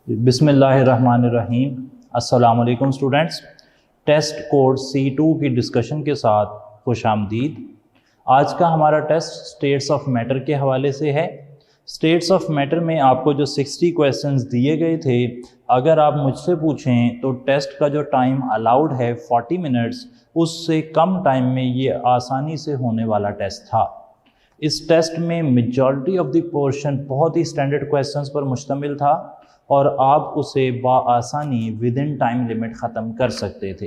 बिस्मिल्लाहिर्रहमानिर्रहीम। अस्सलाम वालेकुम स्टूडेंट्स। टेस्ट कोड C2 की डिस्कशन के साथ खुश आमदीद। आज का हमारा टेस्ट स्टेट्स ऑफ मैटर के हवाले से है। स्टेट्स ऑफ मैटर में आपको जो 60 क्वेश्चंस दिए गए थे, अगर आप मुझसे पूछें तो टेस्ट का जो टाइम अलाउड है 40 मिनट्स, उससे कम टाइम में ये आसानी से होने वाला टेस्ट था। इस टेस्ट में मेजॉरिटी ऑफ द पोर्शन बहुत ही स्टैंडर्ड क्वेश्चंस पर मुश्तमिल था और आप उसे बाआसानी विद इन टाइम लिमिट ख़त्म कर सकते थे।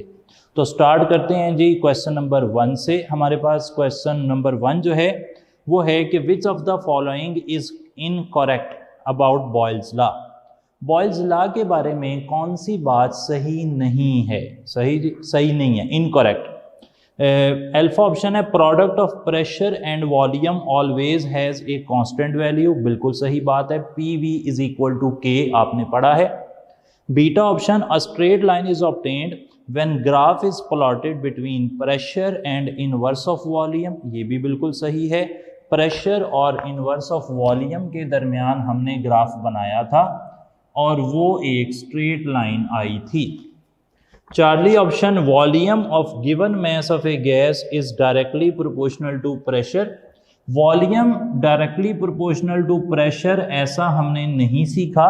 तो स्टार्ट करते हैं जी क्वेश्चन नंबर 1 से। हमारे पास क्वेश्चन नंबर 1 जो है वो है कि विच of the following is incorrect about Boyle's law. Boyle's law के बारे में कौन सी बात सही नहीं है? सही नहीं है, इनकरेक्ट। अल्फा ऑप्शन है product of pressure and volume always has a constant value, बिल्कुल सही बात है। PV is equal to K आपने पढ़ा है। Beta option a straight line is obtained when graph is plotted between pressure and inverse of volume, ये भी बिल्कुल सही है। प्रेशर और इनवर्स ऑफ वॉल्यूम के दरमियान हमने ग्राफ बनाया था और वो एक स्ट्रेट लाइन आई थी। Charlie option volume of given mass of a gas is directly proportional to pressure. Volume directly proportional to pressure ऐसा हमने नहीं सीखा,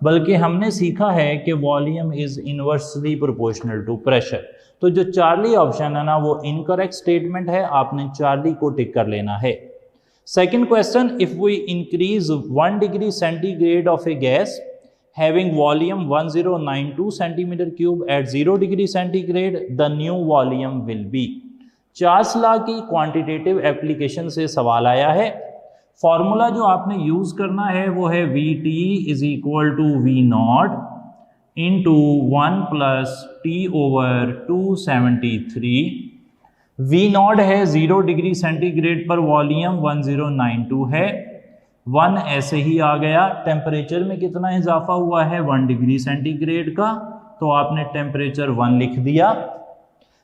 बल्कि हमने सीखा है कि volume is inversely proportional to pressure. तो जो चार्ली ऑप्शन है ना वो इनकरेक्ट स्टेटमेंट है, आपने चार्ली को टिक कर लेना है। Second question, if we increase 1 degree centigrade of a gas having volume 1092 centimeter cube at 0 degree centigrade, the new volume will be। Charles law की क्वांटिटेटिव एप्लीकेशन से सवाल आया है। फॉर्मूला जो आपने यूज करना है वो है VT is equal to V0 into 1 plus T over 273। V0 है 0 डिग्री सेंटीग्रेड पर वॉल्यूम 1092 है, 1 ऐसे ही आ गया। टेम्परेचर में कितना इजाफा हुआ है 1 डिग्री सेंटीग्रेड का, तो आपने टेम्परेचर 1 लिख दिया।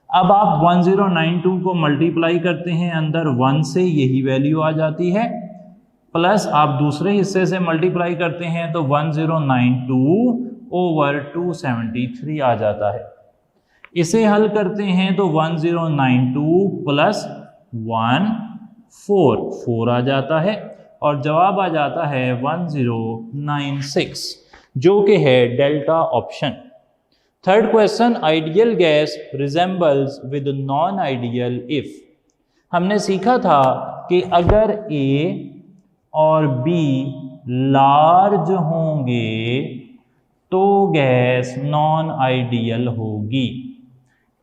अब आप 1092 को मल्टीप्लाई करते हैं अंदर 1 से, यही वैल्यू आ जाती है, प्लस आप दूसरे हिस्से से मल्टीप्लाई करते हैं तो 1092 ओवर 273 आ जाता है। इसे हल करते हैं तो 1092 प्लस 1 4 आ जाता है और जवाब आ जाता है 1096, जो कि है delta option. Third question, ideal gas resembles with non ideal if. हमने सीखा था कि अगर A और B लार्ज होंगे तो गैस नॉन आइडियल होगी।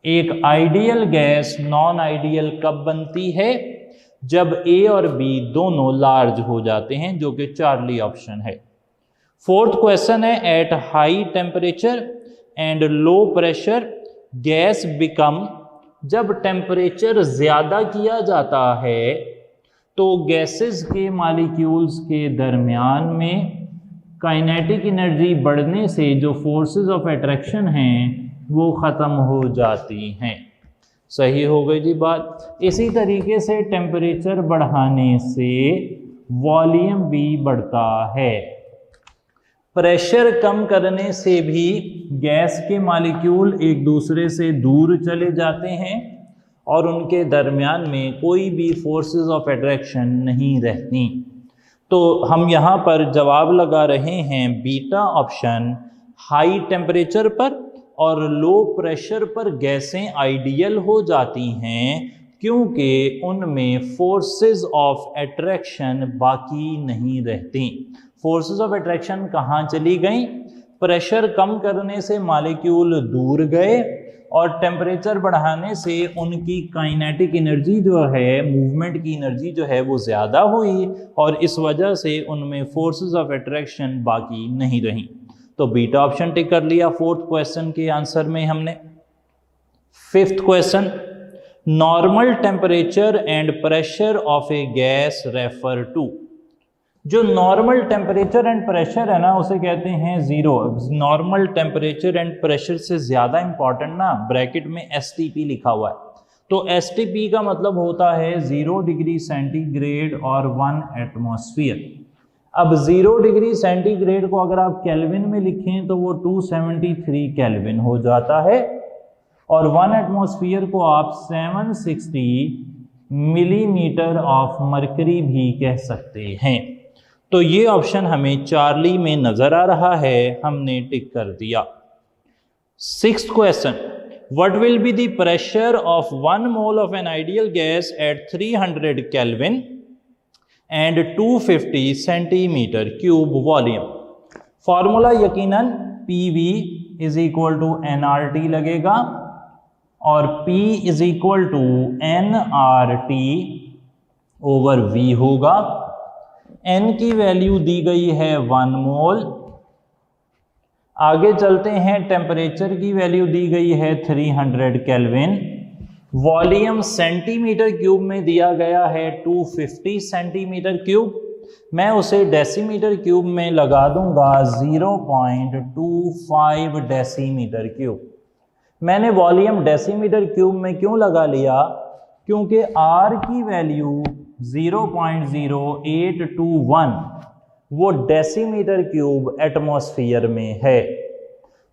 एक आइडियल गैस नॉन आइडियल कब बनती है? जब A और B दोनों लार्ज हो जाते हैं, जो कि चार्ली ऑप्शन है। फोर्थ क्वेश्चन है, at high temperature and low pressure gas become. जब टेम्परेचर ज्यादा किया जाता है तो गैसेस के मॉलिक्यूल्स के दरमियान में काइनेटिक एनर्जी बढ़ने से जो फोर्सेस ऑफ अट्रैक्शन हैं वो ख़त्म हो जाती हैं। सही हो गई जी बात। इसी तरीके से टेम्परेचर बढ़ाने से वॉल्यूम भी बढ़ता है। प्रेशर कम करने से भी गैस के मॉलिक्यूल एक दूसरे से दूर चले जाते हैं और उनके दरमियान में कोई भी फोर्सेस ऑफ अट्रैक्शन नहीं रहती। तो हम यहाँ पर जवाब लगा रहे हैं बीटा ऑप्शन। हाई टेम्परेचर पर और लो प्रेशर पर गैसें आइडियल हो जाती हैं क्योंकि उनमें फोर्सेस ऑफ अट्रैक्शन बाकी नहीं रहती। फोर्सेस ऑफ अट्रैक्शन कहाँ चली गई? प्रेशर कम करने से मॉलिक्यूल दूर गए और टेम्परेचर बढ़ाने से उनकी काइनेटिक एनर्जी जो है, मूवमेंट की एनर्जी जो है वो ज़्यादा हुई और इस वजह से उनमें फोर्सेस ऑफ अट्रैक्शन बाकी नहीं रही। तो बीटा ऑप्शन टिक कर लिया फोर्थ क्वेश्चन के आंसर में हमने। Fifth question, normal temperature and pressure of a gas refer to. जो नॉर्मल टेम्परेचर एंड प्रेशर है ना उसे कहते हैं zero. Normal temperature and pressure से ज्यादा इंपॉर्टेंट ना ब्रैकेट में STP लिखा हुआ है, तो STP का मतलब होता है 0 डिग्री सेंटीग्रेड और 1 एटमॉस्फेयर। अब 0 डिग्री सेंटीग्रेड को अगर आप केल्विन में लिखें तो वो 273 केल्विन हो जाता है, और 1 एटमॉस्फेयर को आप 760 मिलीमीटर ऑफ मरकरी भी कह सकते हैं। तो ये ऑप्शन हमें चार्ली में नजर आ रहा है, हमने टिक कर दिया। 6th question, what will be the pressure of 1 mole of an ideal gas at 300 kelvin and 250 centimetre cube volume. Formula यकीनन PV is equal to NRT लगेगा, और P is equal to NRT over V होगा। N की value दी गई है 1 मोल। आगे चलते हैं, टेम्परेचर की वैल्यू दी गई है 300 केल्विन। वॉल्यूम सेंटीमीटर क्यूब में दिया गया है 250 सेंटीमीटर क्यूब। मैं उसे डेसीमीटर क्यूब में लगा दूंगा 0.25 डेसीमीटर क्यूब। मैंने वॉल्यूम डेसीमीटर क्यूब में क्यों लगा लिया? क्योंकि R की वैल्यू 0.0821 वो डेसीमीटर क्यूब एटमॉस्फेयर में है।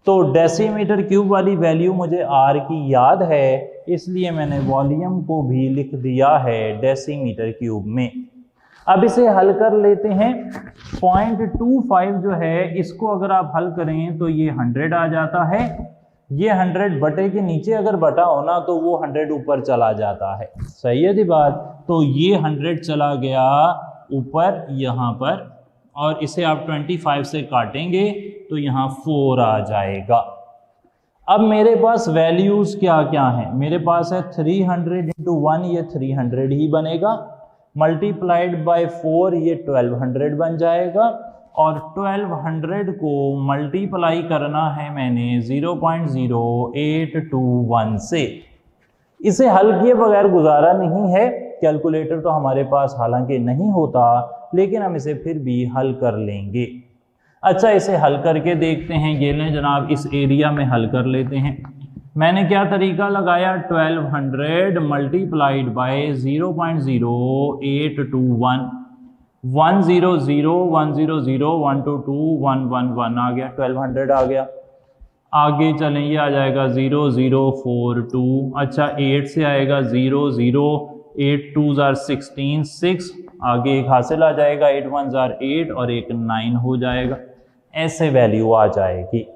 तो डेसीमीटर क्यूब वाली वैल्यू मुझे R की याद है, इसलिए मैंने वॉल्यूम को भी लिख दिया है डेसीमीटर क्यूब में। अब इसे हल कर लेते हैं। 0.25 जो है इसको अगर आप हल करें तो ये 100 आ जाता है। ये 100 बटे के नीचे अगर बटा होना तो वो 100 ऊपर चला जाता है। सही है जी बात। तो ये 100 चला गया ऊपर यहाँ पर, और इसे आप 25 से काटेंगे तो यहाँ 4 आ जाएगा। अब मेरे पास वैल्यूज क्या क्या हैं? मेरे पास है 300 इंटू 1, ये 300 ही बनेगा, मल्टीप्लाइड बाय 4 ये 1200 बन जाएगा, और 1200 को मल्टीप्लाई करना है मैंने 0.0821 से। इसे हल किए बगैर गुजारा नहीं है। कैलकुलेटर तो हमारे पास हालांकि नहीं होता, लेकिन हम इसे फिर भी हल कर लेंगे। अच्छा, इसे हल करके देखते हैं। ये लें जनाब, इस एरिया में हल कर लेते हैं। मैंने क्या तरीका लगाया? 1200 मल्टीप्लाइड बाय 0.0821, 100 100 122 111 आ गया, 1200 आ गया। आगे चलें, ये आ जाएगा 0042। अच्छा, 8 से आएगा 00, 8 2s are 16, 6 आगे एक हासिल आ जाएगा, 8 1s are 8 और एक 9 हो जाएगा। ऐसे वैल्यू आ जाएगी।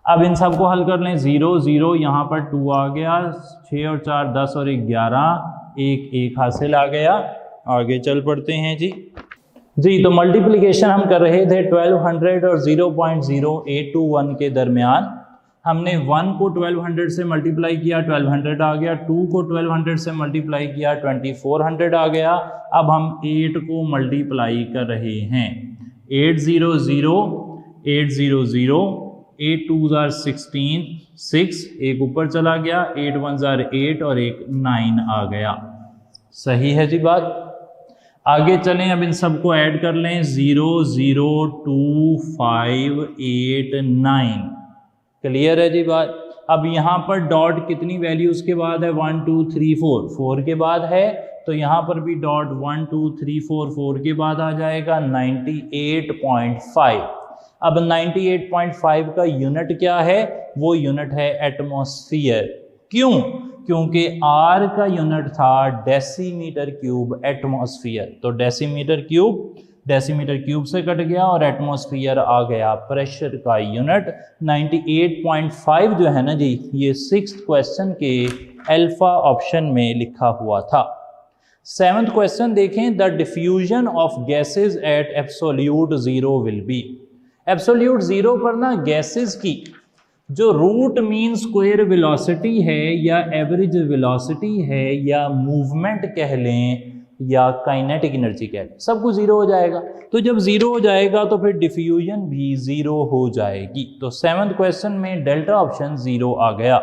अब इन सबको हल कर लें। 0 0 यहाँ पर 2 आ गया, 6 और 4 10 और 1 11, एक हासिल आ गया। आगे चल पड़ते हैं जी। तो मल्टीप्लिकेशन हम कर रहे थे 1200 और 0.0821 के दरमियान। हमने 1 को 1200 से मल्टीप्लाई किया, 1200 आ गया। 2 को 1200 से मल्टीप्लाई किया, 2400 आ गया। अब हम 8 को मल्टीप्लाई कर रहे हैं। 800 800, 8 2s are 16, 6 एक ऊपर चला गया, 8 1s are 8 और एक 9 आ गया। सही है जी बात। आगे चलें, अब इन सबको ऐड कर लें। 0 0 2 5 8 9। क्लियर है जी बात। अब यहाँ पर डॉट कितनी वैल्यूज के बाद है? 1 2 3 4 के बाद है, तो यहाँ पर भी डॉट 1 2 3 4 के बाद आ जाएगा 98.5। अब 98.5 का यूनिट क्या है? वो यूनिट है एटमॉस्फेयर। क्यों? क्योंकि R का यूनिट था डेसीमीटर क्यूब एटमॉस्फेयर। तो डेसीमीटर क्यूब से कट गया और एटमॉस्फेयर आ गया प्रेशर का यूनिट। 98.5 जो है ना जी, ये 6th क्वेश्चन के अल्फा ऑप्शन में लिखा हुआ था। 7th क्वेश्चन देखें। The diffusion of gases eight absolute zero will be. Absolute zero पर ना गैसेज की जो रूट मीन स्क्वायर वेलोसिटी है, या एवरेज वेलोसिटी है, या मूवमेंट कह लें, या काइनेटिक एनर्जी कह लें, सब कुछ जीरो हो जाएगा। तो जब जीरो हो जाएगा तो फिर डिफ्यूजन भी जीरो हो जाएगी। तो 7th क्वेश्चन में डेल्टा ऑप्शन जीरो आ गया।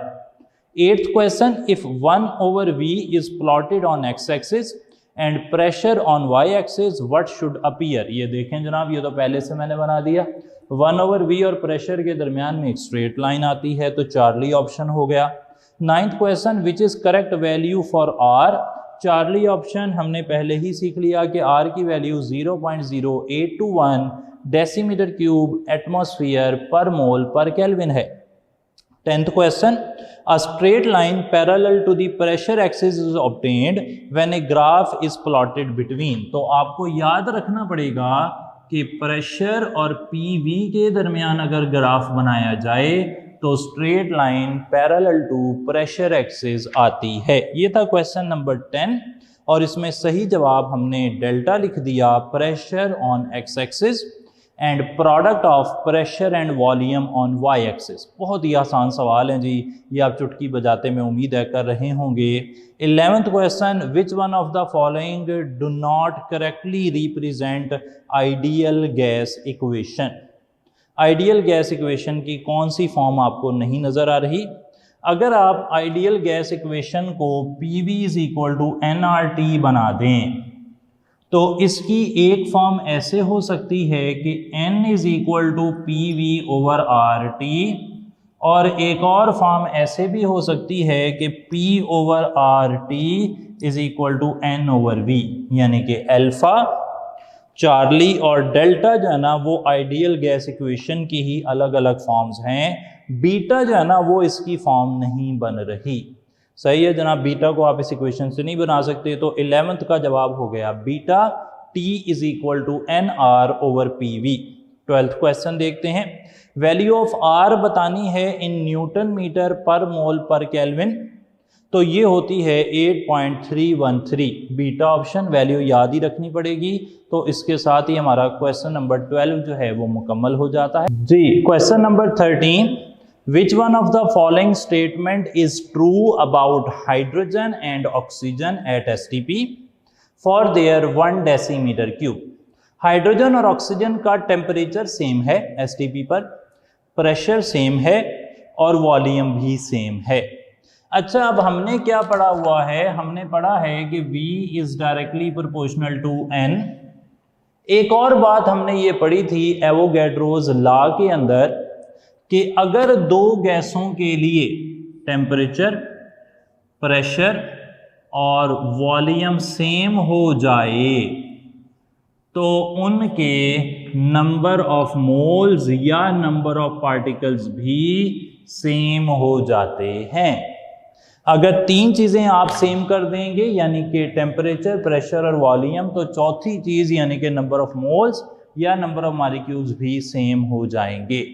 8th question. If 1/v is plotted on x axis and pressure on y axis, what should appear. ये देखें जनाब, ये तो पहले से मैंने बना दिया। 1/v और प्रेशर के दरमियान में एक स्ट्रेट लाइन आती है, तो चार्ली ऑप्शन हो गया। 9th question. Which is correct value for r Charlie option हमने पहले ही सीख लिया कि आर की वैल्यू 0.0821 डेसीमीटर क्यूब एटमॉस्फेयर पर मोल पर केल्विन है। 10th question, a straight line parallel to the pressure axis is obtained when a graph is plotted between। तो आपको याद रखना पड़ेगा कि प्रेशर और पीवी के दरमियान अगर ग्राफ बनाया जाए तो straight line parallel to pressure axis आती है। ये था क्वेश्चन नंबर 10 और इसमें सही जवाब हमने डेल्टा लिख दिया, pressure on x axis and product of pressure and volume on y axis. बहुत ही आसान सवाल है जी, ये आप चुटकी बजाते में उम्मीद है कर रहे होंगे। 11th question, which one of the following do not correctly represent ideal gas equation. Ideal gas equation की कौन सी फॉर्म आपको नहीं नज़र आ रही? अगर आप आइडियल गैस इक्वेशन को PV is equal to nRT बना दें तो इसकी एक फॉर्म ऐसे हो सकती है कि N is equal to PV over RT, और एक और फॉर्म ऐसे भी हो सकती है कि P over RT is equal to N over V, यानी कि अल्फा, चार्ली और डेल्टा जो है ना वो आइडियल गैस इक्वेशन की ही अलग अलग फॉर्म्स हैं। बीटा जो है ना वो इसकी फॉर्म नहीं बन रही। सही है जनाब, बीटा को आप इस इक्वेशन से नहीं बना सकते। तो 11th का जवाब हो गया beta, T is equal to NR over PV। 12th question देखते हैं, वैल्यू ऑफ R बतानी है इन न्यूटन मीटर पर मोल पर केल्विन, तो ये होती है 8.313। बीटा ऑप्शन वैल्यू याद ही रखनी पड़ेगी। तो इसके साथ ही हमारा क्वेश्चन नंबर 12 जो है वो मुकम्मल हो जाता है जी। Question number 13, Which one of the following statement is true about hydrogen and oxygen at STP for their 1 decimetre cube? Hydrogen और ऑक्सीजन का टेम्परेचर सेम है STP पर, प्रेशर सेम है और वॉल्यूम भी सेम है। अच्छा, अब हमने क्या पढ़ा हुआ है? हमने पढ़ा है कि V is directly proportional to N। एक और बात हमने ये पढ़ी थी एवोगैड्रोज लॉ के अंदर कि अगर दो गैसों के लिए टेम्परेचर, प्रेशर और वॉल्यूम सेम हो जाए तो उनके नंबर ऑफ मोल्स या नंबर ऑफ पार्टिकल्स भी सेम हो जाते हैं। अगर तीन चीज़ें आप सेम कर देंगे यानी कि टेम्परेचर, प्रेशर और वॉल्यूम, तो चौथी चीज़ यानी कि नंबर ऑफ मोल्स या नंबर ऑफ मॉलिक्यूल्स भी सेम हो जाएंगे।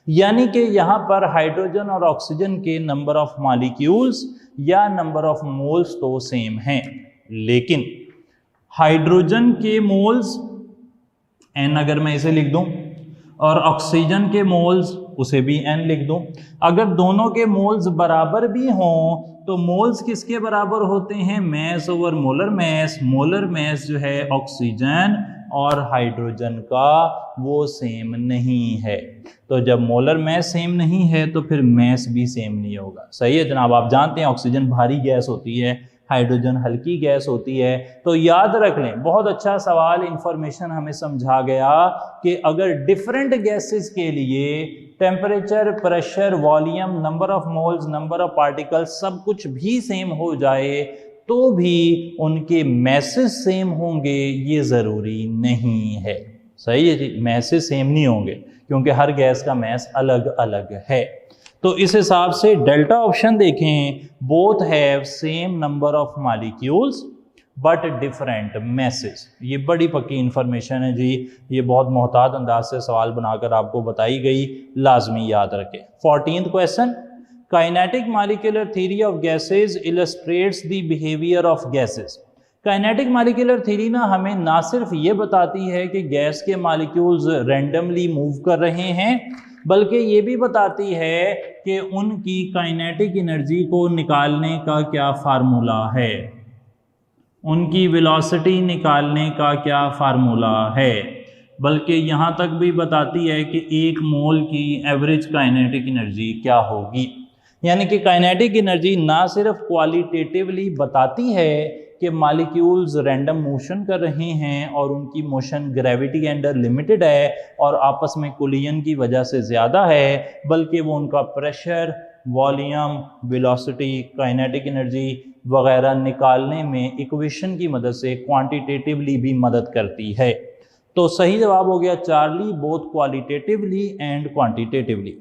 यानी कि यहाँ पर हाइड्रोजन और ऑक्सीजन के नंबर ऑफ मॉलिक्यूल्स या नंबर ऑफ मोल्स तो सेम हैं, लेकिन हाइड्रोजन के मोल्स n अगर मैं इसे लिख दूं और ऑक्सीजन के मोल्स उसे भी n लिख दूं, अगर दोनों के मोल्स बराबर भी हों तो मोल्स किसके बराबर होते हैं? Mass over molar mass. Molar mass जो है ऑक्सीजन और हाइड्रोजन का वो सेम नहीं है। तो जब मोलर मैस सेम नहीं है तो फिर मैस भी सेम नहीं होगा। सही है जनाब, आप जानते हैं ऑक्सीजन भारी गैस होती है, हाइड्रोजन हल्की गैस होती है। तो याद रख लें, बहुत अच्छा सवाल, इंफॉर्मेशन हमें समझा गया कि अगर डिफरेंट गैसेस के लिए temperature, pressure, volume, number of moles, number of particles सब कुछ भी सेम हो जाए तो भी उनके मैसेज सेम होंगे ये ज़रूरी नहीं है। सही है जी, मैसेज सेम नहीं होंगे क्योंकि हर गैस का मैस अलग अलग है। तो इस हिसाब से डेल्टा ऑप्शन देखें, both have same number of molecules but different message. ये बड़ी पक्की इंफॉर्मेशन है जी, ये बहुत मोहतात अंदाज से सवाल बनाकर आपको बताई गई, लाजमी याद रखें। 14th question, kinetic molecular theory of gases illustrates the behaviour of gases. Kinetic molecular theory ना हमें ना सिर्फ ये बताती है कि गैस के मॉलिक्यूल्स रैंडमली मूव कर रहे हैं, बल्कि ये भी बताती है कि उनकी काइनेटिक एनर्जी को निकालने का क्या फार्मूला है, उनकी वेलोसिटी निकालने का क्या फार्मूला है। बल्कि यहाँ तक भी बताती है कि एक मोल की एवरेज काइनेटिक एनर्जी क्या होगी। यानी कि काइनेटिक एनर्जी ना सिर्फ क्वालिटेटिवली बताती है कि मॉलिक्यूल्स रैंडम मोशन कर रहे हैं और उनकी मोशन ग्रेविटी के अंडर लिमिटेड है और आपस में कोलिजन की वजह से ज़्यादा है, बल्कि वो उनका pressure, volume, velocity, kinetic energy वगैरह निकालने में इक्वेशन की मदद से क्वांटिटेटिवली भी मदद करती है। तो सही जवाब हो गया Charlie, both qualitatively and quantitatively.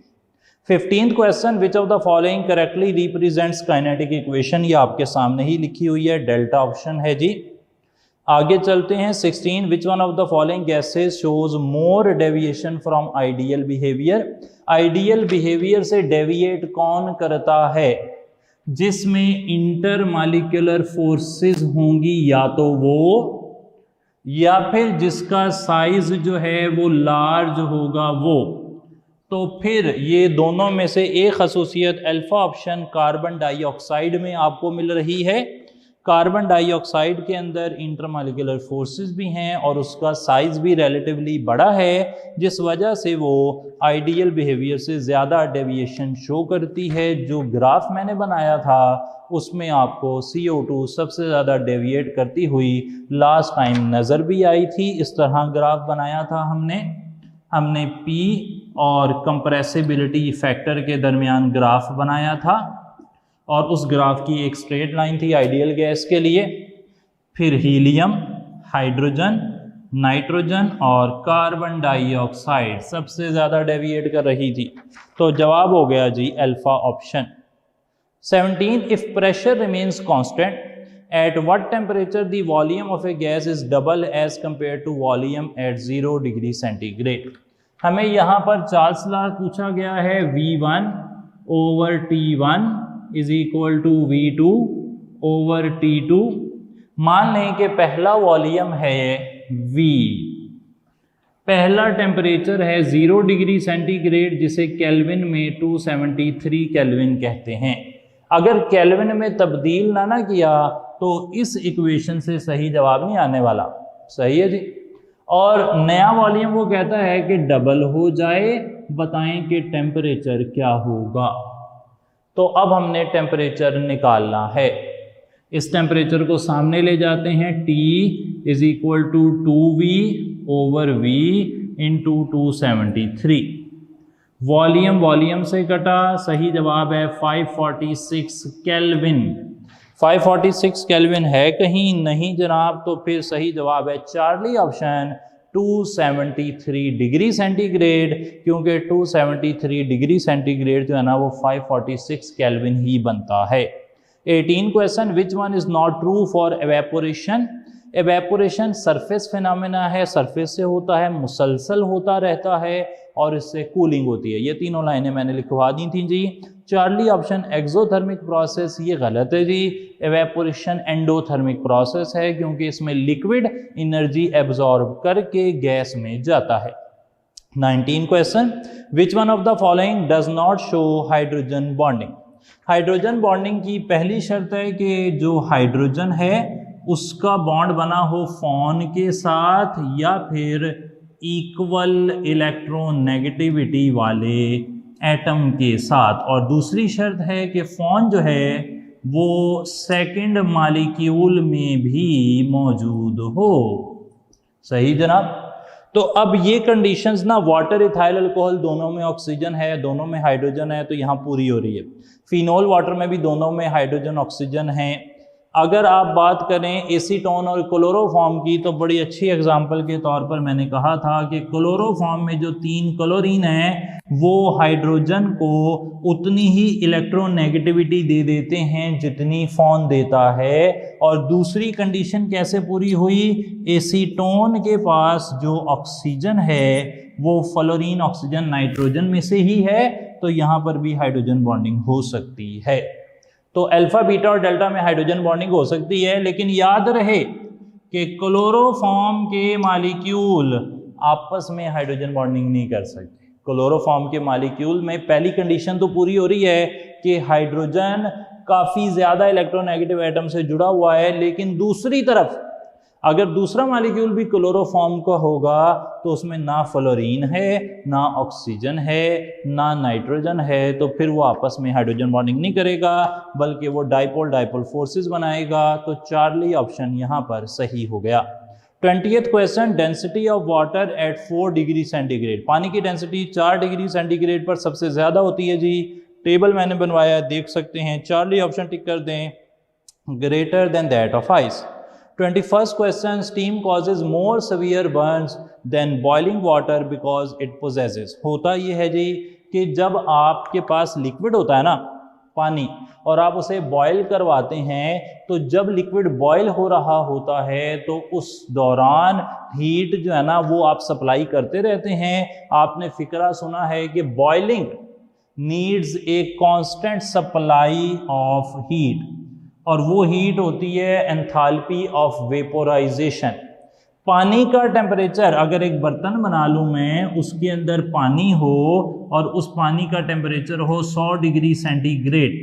15th question, which of the following correctly represents kinetic equation, ये आपके सामने ही लिखी हुई है, डेल्टा ऑप्शन है जी। आगे चलते हैं 16, which one of the following gases shows more deviation from ideal behaviour. Ideal behaviour से डेविएट कौन करता है? जिसमें इंटरमॉलिक्यूलर फोर्सेस होंगी या तो वो, या फिर जिसका साइज जो है वो लार्ज होगा वो। तो फिर ये दोनों में से एक खसूसियत अल्फा ऑप्शन कार्बन डाइऑक्साइड में आपको मिल रही है। कार्बन डाइऑक्साइड के अंदर इंटरमॉलिक्यूलर फोर्सेस भी हैं और उसका साइज भी रिलेटिवली बड़ा है, जिस वजह से वो आइडियल बिहेवियर से ज़्यादा डेविएशन शो करती है। जो ग्राफ मैंने बनाया था उसमें आपको CO2 सबसे ज़्यादा डेविएट करती हुई लास्ट टाइम नज़र भी आई थी। इस तरह ग्राफ बनाया था हमने P और कंप्रेसिबिलिटी फैक्टर के दरमियान ग्राफ बनाया था और उस ग्राफ की एक स्ट्रेट लाइन थी आइडियल गैस के लिए। फिर हीलियम, हाइड्रोजन, नाइट्रोजन और कार्बन डाइऑक्साइड सबसे ज़्यादा डेविएट कर रही थी। तो जवाब हो गया जी alpha option. 17, if pressure remains constant at what temperature the volume of a gas is double as compare to volume at 0 degree centigrade. हमें यहाँ पर चार्ल्स लॉ पूछा गया है, V1 over T1 is equal to V2 over T2। मान लें कि पहला वॉल्यूम है V, पहला टेम्परेचर है 0 डिग्री सेंटीग्रेड जिसे केल्विन में 273 केल्विन कहते हैं। अगर केल्विन में तब्दील ना किया तो इस इक्वेशन से सही जवाब नहीं आने वाला। सही है जी। और नया वॉल्यूम वो कहता है कि डबल हो जाए, बताएं कि टेम्परेचर क्या होगा। तो अब हमने टेम्परेचर निकालना है। इस टेम्परेचर को सामने ले जाते हैं, T is equal to 2V over V into 273। Volume से कटा, सही जवाब है 546 केल्विन। 546 केल्विन है कहीं नहीं जनाब, तो फिर सही जवाब है चार्ली ऑप्शन 273 डिग्री सेंटीग्रेड, क्योंकि 273 डिग्री सेंटीग्रेड जो है ना वो 546 केल्विन ही बनता है। 18 question, which one is not true for evaporation. Evaporation surface phenomena है, सरफेस से होता है, मुसलसल होता रहता है और इससे कूलिंग होती है। ये तीनों लाइनें मैंने लिखवा दी थी जी। चार्ली ऑप्शन एक्सोथर्मिक प्रोसेस, ये गलत है जी। एवेपोरेशन एंडोथर्मिक प्रोसेस है क्योंकि इसमें लिक्विड एनर्जी एब्जॉर्ब करके गैस में जाता है। 19 question, which one of the following does not show hydrogen bonding. Hydrogen bonding की पहली शर्त है कि जो हाइड्रोजन है उसका बॉन्ड बना हो फोन के साथ या फिर इक्वल इलेक्ट्रोनेगेटिविटी वाले एटम के साथ, और दूसरी शर्त है कि फोन जो है वो सेकंड मॉलिक्यूल में भी मौजूद हो। सही जनाब। तो अब ये कंडीशंस ना, वाटर इथाइल अल्कोहल दोनों में ऑक्सीजन है, दोनों में हाइड्रोजन है, तो यहाँ पूरी हो रही है। फिनोल वाटर में भी दोनों में हाइड्रोजन ऑक्सीजन है। अगर आप बात करें एसीटोन और क्लोरोफॉर्म की, तो बड़ी अच्छी एग्जांपल के तौर पर मैंने कहा था कि क्लोरोफॉर्म में जो 3 क्लोरीन है वो हाइड्रोजन को उतनी ही इलेक्ट्रोनेगेटिविटी दे देते हैं जितनी फोन देता है। और दूसरी कंडीशन कैसे पूरी हुई, एसीटोन के पास जो ऑक्सीजन है वो फ्लोरीन ऑक्सीजन नाइट्रोजन में से ही है, तो यहाँ पर भी हाइड्रोजन बॉन्डिंग हो सकती है। तो अल्फा बीटा और डेल्टा में हाइड्रोजन बॉन्डिंग हो सकती है, लेकिन याद रहे कि क्लोरोफॉर्म के मॉलिक्यूल आपस में हाइड्रोजन बॉन्डिंग नहीं कर सकते। क्लोरोफॉर्म के मॉलिक्यूल में पहली कंडीशन तो पूरी हो रही है कि हाइड्रोजन काफ़ी ज़्यादा इलेक्ट्रोनेगेटिव एटम से जुड़ा हुआ है, लेकिन दूसरी तरफ अगर दूसरा मॉलिक्यूल भी क्लोरोफॉर्म का होगा तो उसमें ना फ्लोरीन है, ना ऑक्सीजन है, ना नाइट्रोजन है, तो फिर वो आपस में हाइड्रोजन बॉन्डिंग नहीं करेगा बल्कि वो डाइपोल फोर्सेस बनाएगा। तो चार्ली ऑप्शन यहाँ पर सही हो गया। 20th question, density of water at 4 degree centigrade. पानी की डेंसिटी 4 डिग्री सेंटीग्रेड पर सबसे ज़्यादा होती है जी। टेबल मैंने बनवाया है, देख सकते हैं। चार्ली ऑप्शन टिक कर दें। greater than that of ice. 21st question, steam causes more severe burns than boiling water because it possesses. होता ये है जी कि जब आपके पास लिक्विड होता है ना पानी और आप उसे बॉयल करवाते हैं, तो जब लिक्विड बॉयल हो रहा होता है तो उस दौरान हीट जो है ना वो आप सप्लाई करते रहते हैं। आपने फिक्रा सुना है कि boiling needs a constant supply of heat, और वो हीट होती है एंथैल्पी ऑफ वेपोराइजेशन। पानी का टेम्परेचर, अगर एक बर्तन बना लूँ मैं, उसके अंदर पानी हो और उस पानी का टेम्परेचर हो 100 डिग्री सेंटीग्रेड,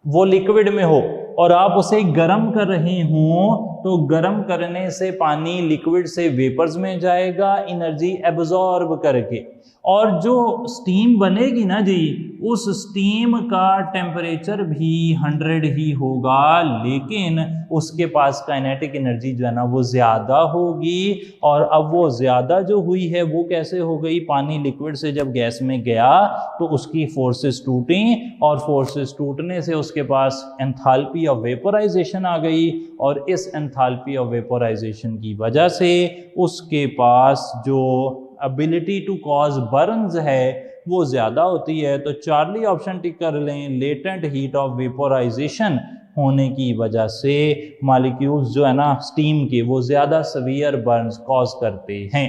वो लिक्विड में हो और आप उसे गर्म कर रहे हों, तो गर्म करने से पानी लिक्विड से वेपर्स में जाएगा एनर्जी एब्जॉर्ब करके, और जो स्टीम बनेगी ना जी, उस स्टीम का टेम्परेचर भी 100 ही होगा, लेकिन उसके पास काइनेटिक एनर्जी जो है ना वो ज़्यादा होगी। और अब वो ज़्यादा जो हुई है वो कैसे हो गई? पानी लिक्विड से जब गैस में गया तो उसकी फोर्सेस टूटी, और फोर्सेस टूटने से उसके पास एंथैल्पी ऑफ वेपोराइजेशन आ गई, और इस एंथैल्पी ऑफ वेपोराइजेशन की वजह से उसके पास जो एबिलिटी टू कॉज बर्न्स है वो ज़्यादा होती है। तो चार्ली ऑप्शन टिक कर लें, लेटेंट हीट ऑफ वेपोराइजेशन होने की वजह से मॉलिक्यूल्स जो है ना स्टीम के वो ज़्यादा सवियर बर्न्स कॉज करते हैं।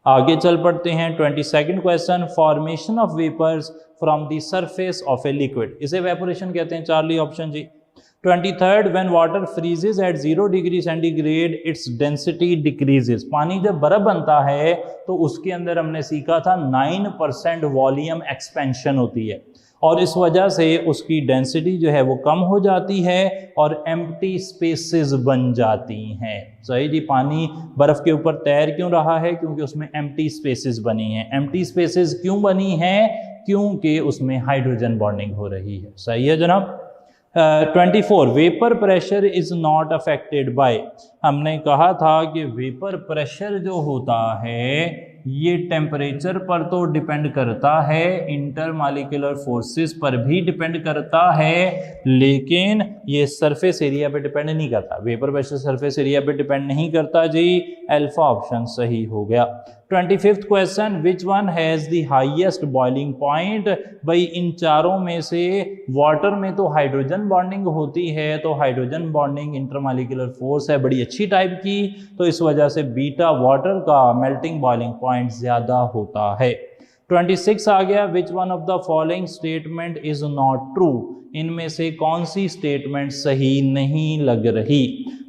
आगे चल पड़ते हैं। 22nd question, formation of vapours from the surface of a liquid, इसे वेपोरेशन कहते हैं, चार्ली ऑप्शन जी। 23rd, when water freezes at 0 degree centigrade its density decreases। पानी जब बर्फ बनता है तो उसके अंदर हमने सीखा था 9% वॉल्यूम एक्सपेंशन होती है, और इस वजह से उसकी डेंसिटी जो है वो कम हो जाती है और एम्प्टी स्पेसेस बन जाती हैं। सही जी, पानी बर्फ़ के ऊपर तैर क्यों रहा है? क्योंकि उसमें एम्प्टी स्पेसेस बनी हैं। एम्प्टी स्पेसेस क्यों बनी हैं? क्योंकि उसमें हाइड्रोजन बॉन्डिंग हो रही है। सही है जनाब। 24, vapour pressure is not affected by. हमने कहा था कि वेपर प्रेशर जो होता है ये टेम्परेचर पर तो डिपेंड करता है, इंटरमॉलिक्यूलर फोर्सेस पर भी डिपेंड करता है, लेकिन ये सरफेस एरिया पे डिपेंड नहीं करता। वेपर प्रेशर सरफेस एरिया पे डिपेंड नहीं करता जी। अल्फा ऑप्शन सही हो गया। 25th question, which one has the highest boiling point. भाई इन चारों में से वाटर में तो हाइड्रोजन बॉन्डिंग होती है, तो हाइड्रोजन बॉन्डिंग इंटरमॉलिक्यूलर फोर्स है बड़ी अच्छी टाइप की, तो इस वजह से बीटा वाटर का मेल्टिंग बॉइलिंग पॉइंट ज़्यादा होता है। 26 आ गया, which one of the following statement is not true. इनमें से कौन सी स्टेटमेंट सही नहीं लग रही?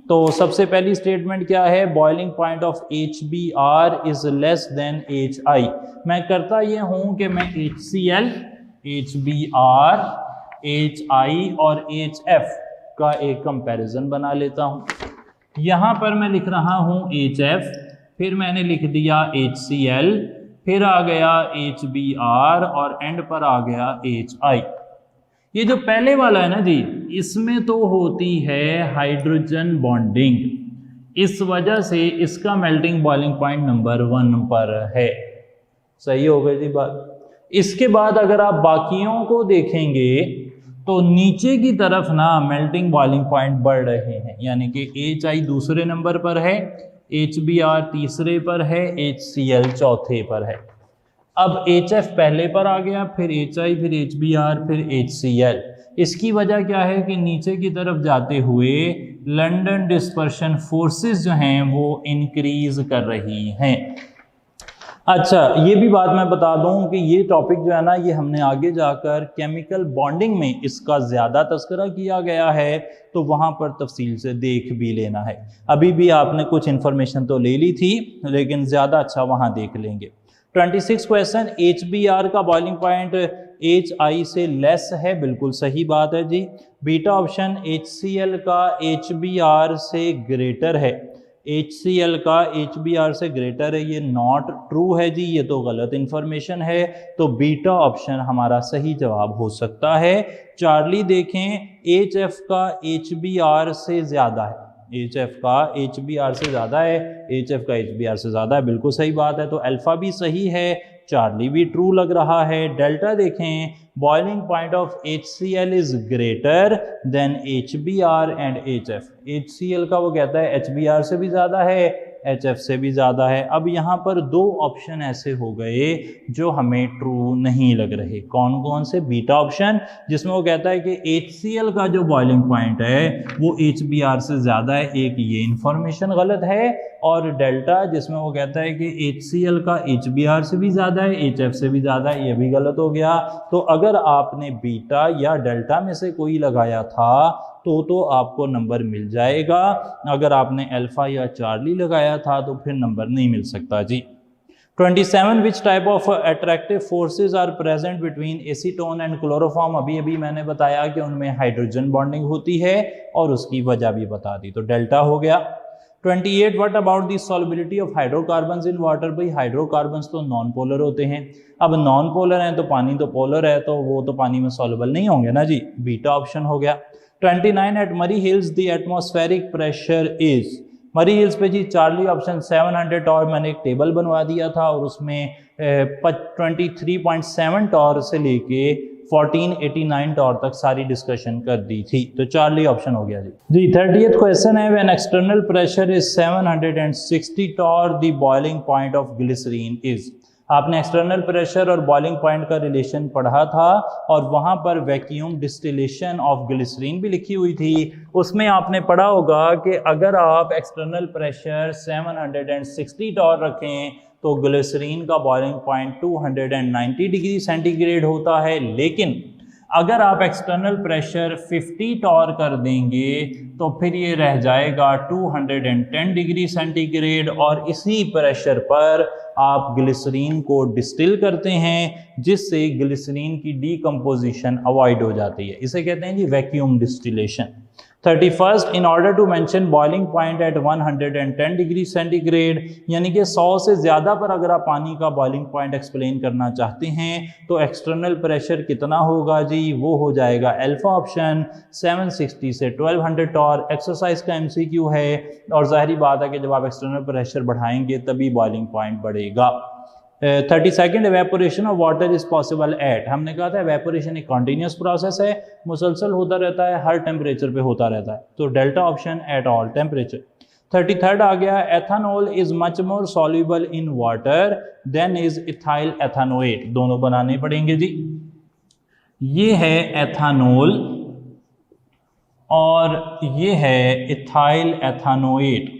तो सबसे पहली स्टेटमेंट क्या है? Boiling point of HBr is less than HI। मैं करता ये हूं कि मैं HCl, HBr, HI और HF का एक कंपैरिजन बना लेता हूं। यहां पर मैं लिख रहा हूं HF, फिर मैंने लिख दिया HCl, फिर आ गया HBr और एंड पर आ गया HI। ये जो पहले वाला है ना जी, इसमें तो होती है हाइड्रोजन बॉन्डिंग, इस वजह से इसका मेल्टिंग बॉइलिंग पॉइंट नंबर 1 पर है। सही हो गई जी बात। इसके बाद अगर आप बाकियों को देखेंगे तो नीचे की तरफ ना मेल्टिंग बॉइलिंग पॉइंट बढ़ रहे हैं, यानी कि HI दूसरे नंबर पर है, HBr तीसरे पर है, HCl चौथे पर है। अब HF पहले पर आ गया, फिर HI, फिर HBr, फिर HCl। इसकी वजह क्या है कि नीचे की तरफ जाते हुए लंदन डिस्पर्शन फोर्सेस जो हैं वो इंक्रीज कर रही हैं। अच्छा, ये भी बात मैं बता दूं कि ये टॉपिक जो है ना ये हमने आगे जाकर केमिकल बॉन्डिंग में इसका ज़्यादा तस्करा किया गया है, तो वहाँ पर तफसील से देख भी लेना है। अभी भी आपने कुछ इन्फॉर्मेशन तो ले ली थी, लेकिन ज़्यादा अच्छा वहाँ देख लेंगे। 26 क्वेश्चन, HBr का बॉइलिंग पॉइंट HI से लेस है, बिल्कुल सही बात है जी। बीटा ऑप्शन, HCl का HBr से ग्रेटर है, HCl का HBr से ग्रेटर है, ये नॉट ट्रू है जी, ये तो गलत इंफॉर्मेशन है। तो बीटा ऑप्शन हमारा सही जवाब हो सकता है। चार्ली देखें, HF का HBr से ज़्यादा है, HF का HBr से ज़्यादा है, HF का HBr से ज़्यादा है, बिल्कुल सही बात है। तो अल्फ़ा भी सही है, चार्ली भी ट्रू लग रहा है। डेल्टा देखें, boiling point of HCl is greater than HBr and HF। HCl का वो कहता है HBr से भी ज़्यादा है, HF से भी ज़्यादा है। अब यहाँ पर दो ऑप्शन ऐसे हो गए जो हमें ट्रू नहीं लग रहे। कौन कौन से? बीटा ऑप्शन जिसमें वो कहता है कि HCl का जो बॉइलिंग पॉइंट है वो HBr से ज़्यादा है, एक ये इन्फॉर्मेशन गलत है। और डेल्टा जिसमें वो कहता है कि HCl का HBr से भी ज़्यादा है, HF से भी ज़्यादा है, ये भी गलत हो गया। तो अगर आपने बीटा या डेल्टा में से कोई लगाया था तो आपको नंबर मिल जाएगा। अगर आपने अल्फा या चार्ली लगाया था तो फिर नंबर नहीं मिल सकता जी। 27 which type of attractive forces are present between acetone and chloroform. अभी मैंने बताया कि उनमें हाइड्रोजन बॉन्डिंग होती है और उसकी वजह भी बता दी, तो डेल्टा हो गया। 28 what about the solubility of hydrocarbons in water. भाई हाइड्रोकार्बन्स तो नॉन पोलर होते हैं। अब नॉन पोलर हैं तो पानी तो पोलर है, तो वो तो पानी में सॉल्युबल नहीं होंगे ना जी, बीटा ऑप्शन हो गया। 29 एट मरी hills the atmospheric pressure is. मरी हिल्स पे जी चार्ली ऑप्शन 700 टॉर, मैंने एक टेबल बनवा दिया था और उसमें 23.7 टॉर से लेके 1489 टॉर तक सारी डिस्कशन कर दी थी, तो चार्ली ऑप्शन हो गया जी। 30th क्वेश्चन है, when external pressure is 760 torr the boiling point of glycerine is. आपने एक्सटर्नल प्रेशर और बॉइलिंग पॉइंट का रिलेशन पढ़ा था और वहां पर वैक्यूम डिस्टिलेशन ऑफ ग्लिसरीन भी लिखी हुई थी। उसमें आपने पढ़ा होगा कि अगर आप एक्सटर्नल प्रेशर 760 टॉर रखें तो ग्लिसरीन का बॉइलिंग पॉइंट 290 डिग्री सेंटीग्रेड होता है, लेकिन अगर आप एक्सटर्नल प्रेशर 50 टॉर कर देंगे तो फिर ये रह जाएगा 210 डिग्री सेंटीग्रेड, और इसी प्रेशर पर आप ग्लिसरीन को डिस्टिल करते हैं जिससे ग्लिसरीन की डीकम्पोजिशन अवॉइड हो जाती है। इसे कहते हैं जी vacuum distillation. 31 in order to mention boiling point at 110 degree centigrade, यानी कि 100 से ज़्यादा पर अगर आप पानी का बॉइलिंग पॉइंट एक्सप्लेन करना चाहते हैं तो एक्सटर्नल प्रेशर कितना होगा जी, वो हो जाएगा अल्फा ऑप्शन 760 से 1200 टॉर। एक्सरसाइज का एमसीक्यू है और जाहिर बात है कि जब आप एक्सटर्नल प्रेशर बढ़ाएंगे तभी बॉइलिंग पॉइंट बढ़ेगा। 32 evaporation of water is possible at. हमने कहा था एवेपोरेशन एक कॉन्टिन्यूस प्रोसेस है, मुसलसल होता रहता है, हर टेम्परेचर पे होता रहता है, तो delta option at all temperature. 33 आ गया, ethanol is much more soluble in water than is ethyl ethanoate. दोनों बनाने पड़ेंगे जी। ये है एथानॉल और ये है इथाइल एथानोएट।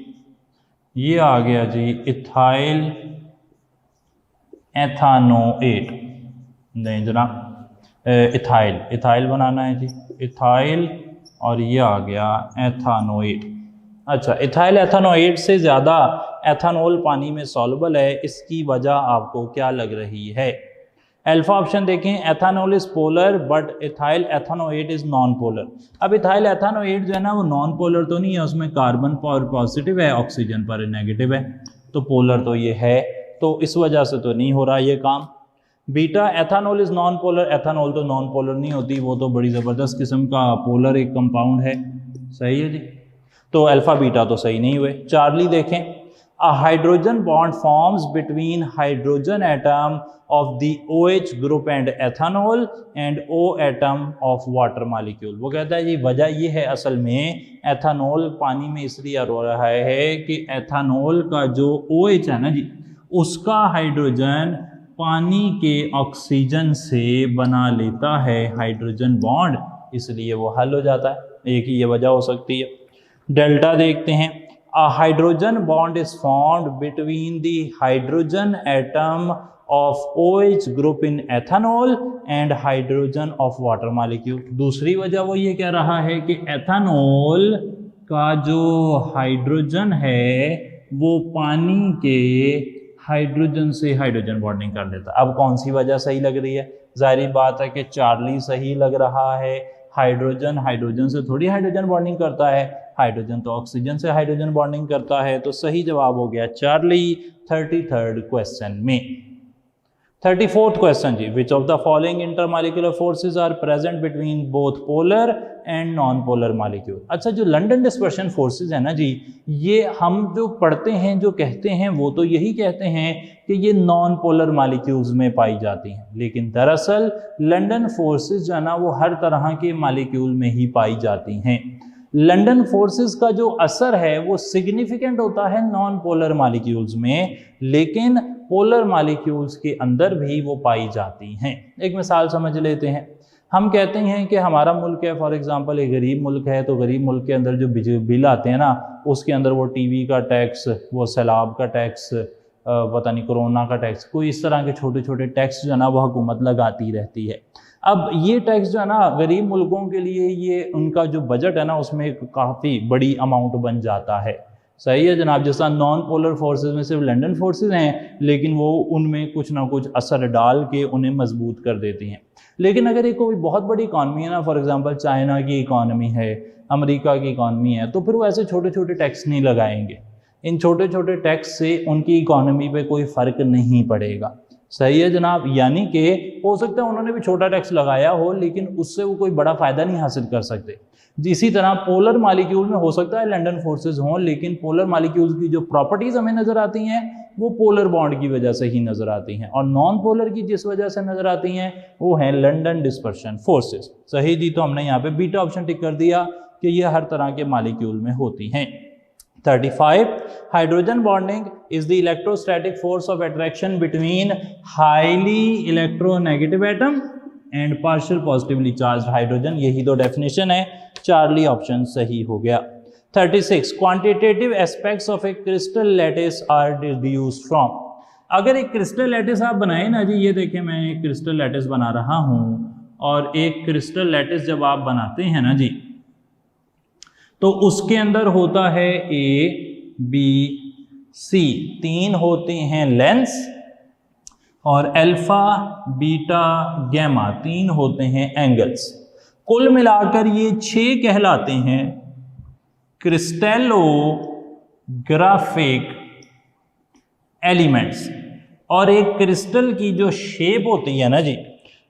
ये आ गया जी इथाइल एथानोएट, नहीं जनाब इथाइल बनाना है जी, इथाइल, और ये आ गया एथानोएट। अच्छा, इथाइल एथानोएट से ज़्यादा एथानॉल पानी में सॉल्युबल है, इसकी वजह आपको क्या लग रही है? अल्फा ऑप्शन देखें, ethanol is polar but ethyl ethanoate is non polar. अब इथाइल एथानोएट जो है ना वो नॉन पोलर तो नहीं है, उसमें कार्बन पर पॉजिटिव है, ऑक्सीजन पर नेगेटिव है, तो पोलर तो ये है, तो इस वजह से तो नहीं हो रहा ये काम। Beta ethanol is non polar, ethanol तो नॉन पोलर नहीं होती, वो तो बड़ी ज़बरदस्त किस्म का पोलर एक कंपाउंड है, सही है जी, तो अल्फा बीटा तो सही नहीं हुए। चार्ली देखें, a hydrogen bond forms between hydrogen atom of the OH group and ethanol and O atom of water molecule. वो कहता है जी वजह ये है, असल में एथानॉल पानी में इसलिए हो रहा है कि एथानॉल का जो OH है ना जी, उसका हाइड्रोजन पानी के ऑक्सीजन से बना लेता है हाइड्रोजन बॉन्ड, इसलिए वो हल हो जाता है। एक ही ये वजह हो सकती है। डेल्टा देखते हैं, a hydrogen bond is formed between the hydrogen atom of OH group in ethanol and hydrogen of water molecule. दूसरी वजह वो ये कह रहा है कि एथानॉल का जो हाइड्रोजन है वो पानी के हाइड्रोजन से हाइड्रोजन बॉन्डिंग कर लेता है। अब कौन सी वजह सही लग रही है? जाहिर बात है कि चार्ली सही लग रहा है, हाइड्रोजन से थोड़ी हाइड्रोजन बॉन्डिंग करता है, हाइड्रोजन तो ऑक्सीजन से हाइड्रोजन बॉन्डिंग करता है, तो सही जवाब हो गया चार्ली 33rd क्वेश्चन में। 34th क्वेश्चन जी, which of the following intermolecular forces are present between both polar and non polar molecule. अच्छा, जो लंदन डिस्पर्शन फोर्सेज है ना जी, ये हम जो पढ़ते हैं, जो कहते हैं, वो तो यही कहते हैं कि ये नॉन पोलर मॉलिक्यूल्स में पाई जाती हैं, लेकिन दरअसल लंदन फोर्सेज जो है ना वो हर तरह के मॉलिक्यूल में ही पाई जाती हैं। लंदन फोर्सेस का जो असर है वो सिग्निफिकेंट होता है नॉन पोलर मॉलिक्यूल्स में, लेकिन पोलर मॉलिक्यूल्स के अंदर भी वो पाई जाती हैं। एक मिसाल समझ लेते हैं। हम कहते हैं कि हमारा मुल्क है, फॉर एग्जांपल एक गरीब मुल्क है, तो गरीब मुल्क के अंदर जो बिल आते हैं ना, उसके अंदर वो टीवी का टैक्स, वो सैलाब का टैक्स, पता नहीं कोरोना का टैक्स, कोई इस तरह के छोटे छोटे टैक्स जो है ना वो हुकूमत लगाती रहती है। अब ये टैक्स जो है ना गरीब मुल्कों के लिए, ये उनका जो बजट है ना उसमें काफ़ी बड़ी अमाउंट बन जाता है। सही है जनाब। जैसा नॉन पोलर फोर्सेस में सिर्फ लंदन फोर्सेस हैं, लेकिन वो उनमें कुछ ना कुछ असर डाल के उन्हें मजबूत कर देती हैं। लेकिन अगर एक कोई बहुत बड़ी इकॉनमी है ना, फॉर एग्जांपल चाइना की इकॉनमी है, अमेरिका की इकॉनमी है, तो फिर वो ऐसे छोटे छोटे टैक्स नहीं लगाएंगे। इन छोटे छोटे टैक्स से उनकी इकॉनमी पे कोई फ़र्क नहीं पड़ेगा। सही है जनाब। यानी कि हो सकता है उन्होंने भी छोटा टैक्स लगाया हो, लेकिन उससे वो कोई बड़ा फ़ायदा नहीं हासिल कर सकते। इसी तरह पोलर मॉलिक्यूल में हो सकता है लंदन फोर्सेस हों, लेकिन पोलर मॉलिक्यूल्स की जो प्रॉपर्टीज़ हमें नज़र आती हैं वो पोलर बॉन्ड की वजह से ही नज़र आती हैं, और नॉन पोलर की जिस वजह से नज़र आती हैं वो हैं लंदन डिस्पर्शन फोर्सेस। सही जी। तो हमने यहाँ पे बीटा ऑप्शन टिक कर दिया कि ये हर तरह के मॉलिक्यूल में होती हैं। 35 hydrogen bonding is the electrostatic force of attraction between highly electronegative atom and partial positively charge hydrogen. यही दो डेफिनेशन है, चार्ली ऑप्शन सही हो गया। 36 quantitative aspects of a crystal lattice are deduced from. अगर एक क्रिस्टल लैटिस आप बनाए ना जी, ये देखें मैं एक क्रिस्टल लैटिस बना रहा हूं, और एक क्रिस्टल लैटिस जब आप बनाते हैं ना जी, तो उसके अंदर होता है ए बी सी, तीन होते हैं लेंस, और अल्फा बीटा गैमा तीन होते हैं एंगल्स। कुल मिलाकर ये 6 कहलाते हैं क्रिस्टलोग्राफिक एलिमेंट्स। और एक क्रिस्टल की जो शेप होती है ना जी,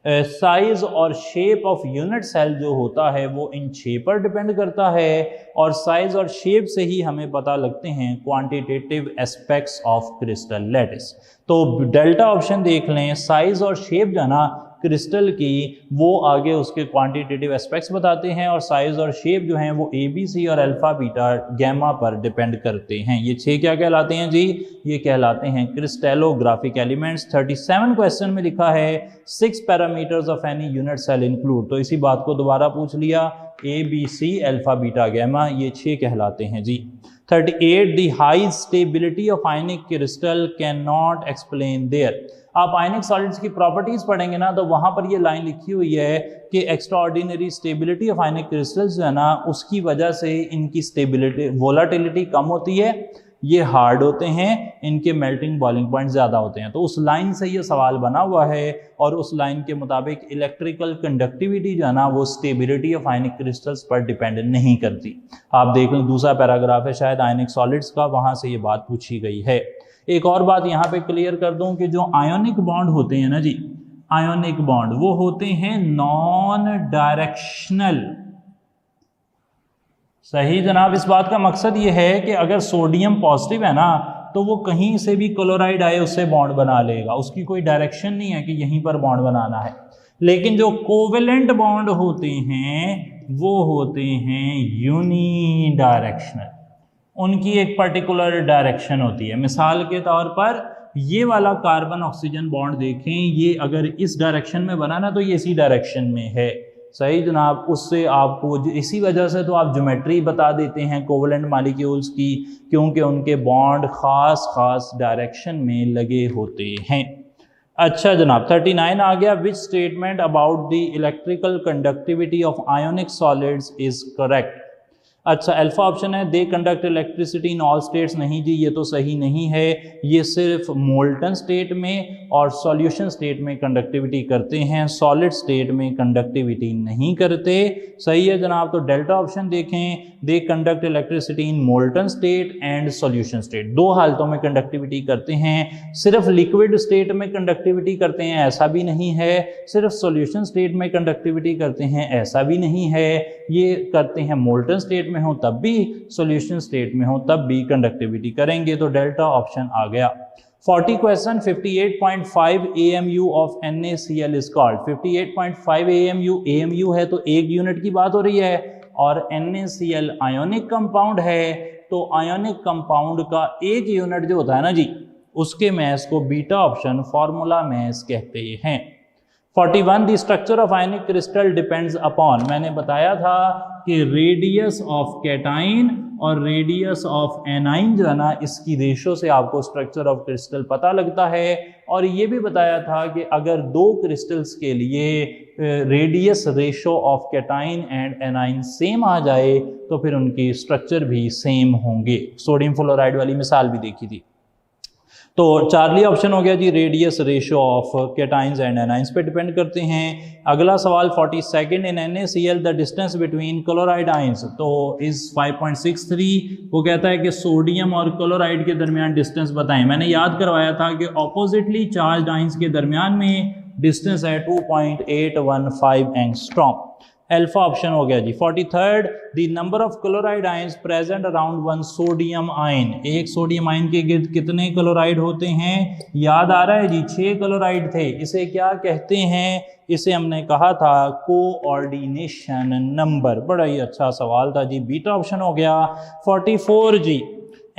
साइज और शेप ऑफ यूनिट सेल जो होता है वो इन 6 पर डिपेंड करता है, और साइज और शेप से ही हमें पता लगते हैं quantitative aspects of crystal lattice. तो डेल्टा ऑप्शन देख लें, साइज और शेप जो है ना क्रिस्टल की, वो आगे उसके क्वांटिटेटिव एस्पेक्ट्स बताते हैं, और साइज और शेप जो हैं वो ABC और अल्फा बीटा गैमा पर डिपेंड करते हैं। ये 6 क्या कहलाते हैं जी? ये कहलाते हैं क्रिस्टलोग्राफिक एलिमेंट्स। 37 क्वेश्चन में लिखा है 6 parameters of any unit cell include. तो इसी बात को दोबारा पूछ लिया, ABC अल्फा बीटा गैमा, ये 6 कहलाते हैं जी। 38 the high stability of ionic crystal can not explain their. आप आयनिक सॉलिड्स की प्रॉपर्टीज पढ़ेंगे ना, तो वहां पर ये लाइन लिखी हुई है कि extraordinary stability of ionic crystals जो है ना, उसकी वजह से इनकी स्टेबिलिटी वोलाटिलिटी कम होती है, ये हार्ड होते हैं, इनके मेल्टिंग बॉइलिंग पॉइंट ज़्यादा होते हैं। तो उस लाइन से ये सवाल बना हुआ है, और उस लाइन के मुताबिक इलेक्ट्रिकल कंडक्टिविटी जो है ना वो स्टेबिलिटी ऑफ आयनिक क्रिस्टल्स पर डिपेंड नहीं करती। आप देख लें, दूसरा पैराग्राफ है शायद आयनिक सॉलिड्स का, वहाँ से ये बात पूछी गई है। एक और बात यहाँ पे क्लियर कर दूं कि जो आयोनिक बॉन्ड होते हैं ना जी, आयोनिक बॉन्ड वो होते हैं नॉन डायरेक्शनल। सही जनाब। इस बात का मकसद ये है कि अगर सोडियम पॉजिटिव है ना, तो वो कहीं से भी क्लोराइड आए उससे बॉन्ड बना लेगा, उसकी कोई डायरेक्शन नहीं है कि यहीं पर बॉन्ड बनाना है। लेकिन जो कोवेलेंट बॉन्ड होते हैं वो होते हैं यूनी डायरेक्शनल, उनकी एक पर्टिकुलर डायरेक्शन होती है। मिसाल के तौर पर ये वाला कार्बन ऑक्सीजन बॉन्ड देखें, ये अगर इस डायरेक्शन में बना ना, तो ये इसी डायरेक्शन में है। सही जनाब। उससे आपको इसी वजह से तो आप ज्योमेट्री बता देते हैं कोवेलेंट मॉलिक्यूल्स की, क्योंकि उनके बॉन्ड खास डायरेक्शन में लगे होते हैं। अच्छा जनाब, 39 आ गया। Which statement about the electrical conductivity of ionic solids is correct. अच्छा, अल्फा ऑप्शन है they conduct electricity in all states, नहीं जी ये तो सही नहीं है, ये सिर्फ मोल्टन स्टेट में और सॉल्यूशन स्टेट में कंडक्टिविटी करते हैं, सॉलिड स्टेट में कंडक्टिविटी नहीं करते। सही है जनाब, तो डेल्टा ऑप्शन देखें, they conduct electricity in molten state and solution state, दो हालतों में कंडक्टिविटी करते हैं। सिर्फ लिक्विड स्टेट में कंडक्टिविटी करते हैं ऐसा भी नहीं है, सिर्फ सॉल्यूशन स्टेट में कंडक्टिविटी करते हैं ऐसा भी नहीं है, ये करते हैं मोल्टन स्टेट में हो तब भी, सॉल्यूशन स्टेट में हो तब भी कंडक्टिविटी करेंगे। तो डेल्टा ऑप्शन आ गया। 40 question 58.5 AMU of NaCl is called. 58.5 AMU, AMU है तो एक यूनिट की बात हो रही है और NaCl आयोनिक कंपाउंड है, तो आयोनिक कंपाउंड का एक यूनिट जो होता है ना जी, उसके मैस को बीटा ऑप्शन फॉर्मूला मैस कहते हैं। 41 the structure of ionic crystal depends upon, मैंने बताया था कि रेडियस ऑफ कैटाइन और रेडियस ऑफ एनाइन जो है ना, इसकी रेशो से आपको स्ट्रक्चर ऑफ क्रिस्टल पता लगता है। और ये भी बताया था कि अगर दो क्रिस्टल्स के लिए radius ratio of cation and anion same आ जाए तो फिर उनकी स्ट्रक्चर भी सेम होंगे। सोडियम फ्लोराइड वाली मिसाल भी देखी थी। तो चार्ली ऑप्शन हो गया जी, radius ratio of cations and anions पे डिपेंड करते हैं। अगला सवाल 42 in NaCl the distance between chloride ions, तो इस 5.63 वो कहता है कि सोडियम और क्लोराइड के दरमियान डिस्टेंस बताएं। मैंने याद करवाया था कि ऑपोजिटली चार्ज आइंस के दरमियान में डिस्टेंस है 2.815 एंगस्ट्रॉम। अल्फा ऑप्शन हो गया जी। 43 the number of chloride ions present around one sodium ion, एक सोडियम आयन के गिर्द कितने क्लोराइड होते हैं? याद आ रहा है जी, 6 क्लोराइड थे। इसे क्या कहते हैं? इसे हमने कहा था कोऑर्डिनेशन नंबर। बड़ा ही अच्छा सवाल था जी, बीटा ऑप्शन हो गया। 44 जी,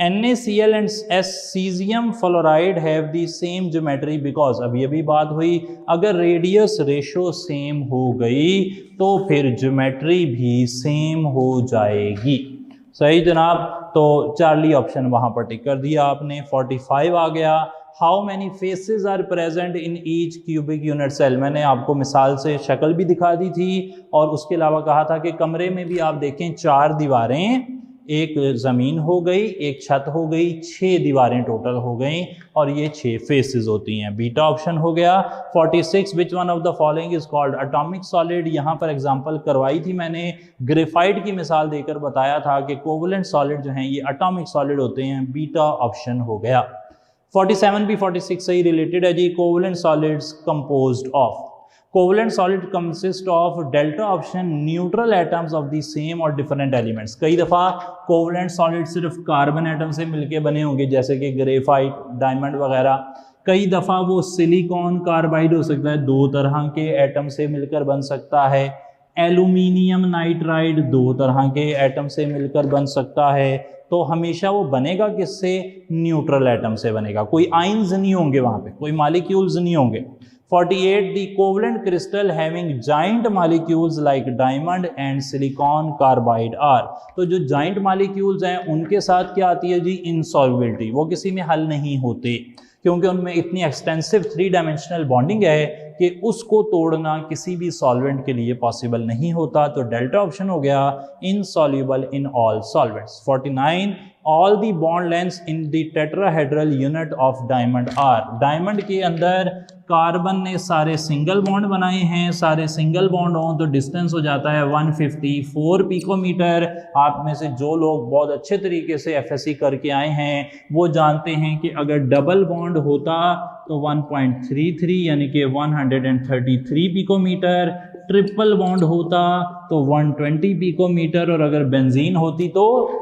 NaCl and cesium fluoride have the same geometry because, अभी बात हुई, अगर रेडियस रेशो सेम हो गई तो फिर ज्योमेट्री भी सेम हो जाएगी। सही जनाब, तो चार्ली ऑप्शन वहां पर टिक कर दिया आपने। 45 आ गया, how many faces are present in each cubic unit cell. मैंने आपको मिसाल से शक्ल भी दिखा दी थी और उसके अलावा कहा था कि कमरे में भी आप देखें 4 दीवारें, एक ज़मीन हो गई, एक छत हो गई, 6 दीवारें टोटल हो गई और ये 6 फेसेस होती हैं। बीटा ऑप्शन हो गया। 46 which one of the following is called atomic solid. यहाँ पर एग्जांपल करवाई थी मैंने, ग्रेफाइट की मिसाल देकर बताया था कि कोवलेंट सॉलिड जो हैं ये अटोमिक सॉलिड होते हैं। बीटा ऑप्शन हो गया। 47 भी 46 से ही रिलेटेड है जी। Covalent solids composed of, covalent solid consist of delta option neutral atoms of the same और डिफरेंट एलिमेंट्स। कई दफ़ा कोवलेंट सॉलिड सिर्फ कार्बन एटम से मिलके बने होंगे जैसे कि ग्रेफाइट, डायमंड वगैरह। कई दफ़ा वो सिलिकॉन कार्बाइड हो सकता है, 2 तरह के एटम से मिलकर बन सकता है। एल्यूमिनियम नाइट्राइड 2 तरह के एटम से मिलकर बन सकता है। तो हमेशा वो बनेगा किससे? न्यूट्रल एटम से बनेगा। कोई आइंस नहीं होंगे वहाँ पे, कोई मॉलिक्यूल्स नहीं होंगे। 48 the covalent crystal having giant molecules like diamond and silicon carbide are, तो जो giant molecules हैं उनके साथ क्या आती है जी? insolubility, वो किसी में हल नहीं होते क्योंकि उनमें इतनी एक्सटेंसिव 3 डायमेंशनल बॉन्डिंग है कि उसको तोड़ना किसी भी सॉल्वेंट के लिए पॉसिबल नहीं होता। तो डेल्टा ऑप्शन हो गया, insoluble in all solvents. 49 all the bond lengths in the tetrahedral unit of diamond are, diamond के अंदर कार्बन ने सारे सिंगल बॉन्ड बनाए हैं, सारे सिंगल बॉन्ड हों तो डिस्टेंस हो जाता है 154 पिकोमीटर। आप में से जो लोग बहुत अच्छे तरीके से एफएससी करके आए हैं वो जानते हैं कि अगर डबल बॉन्ड होता तो 1.33 यानी कि 133 पिकोमीटर, ट्रिपल बॉन्ड होता तो 120 पिकोमीटर और अगर बेंजीन होती तो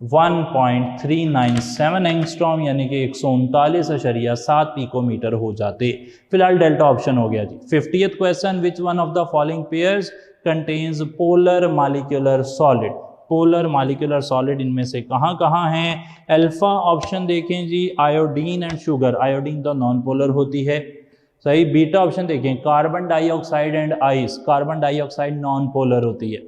1.397 एंगस्ट्रॉम यानी कि 139.7 पिकोमीटर हो जाते। फिलहाल डेल्टा ऑप्शन हो गया जी। 50th question, which one of the following pairs contains polar molecular solid. Polar molecular solid इनमें से कहाँ कहाँ हैं? अल्फा ऑप्शन देखें जी, आयोडीन एंड शुगर। आयोडीन तो नॉन पोलर होती है, सही। बीटा ऑप्शन देखें, carbon dioxide and ice. Carbon dioxide non polar होती है।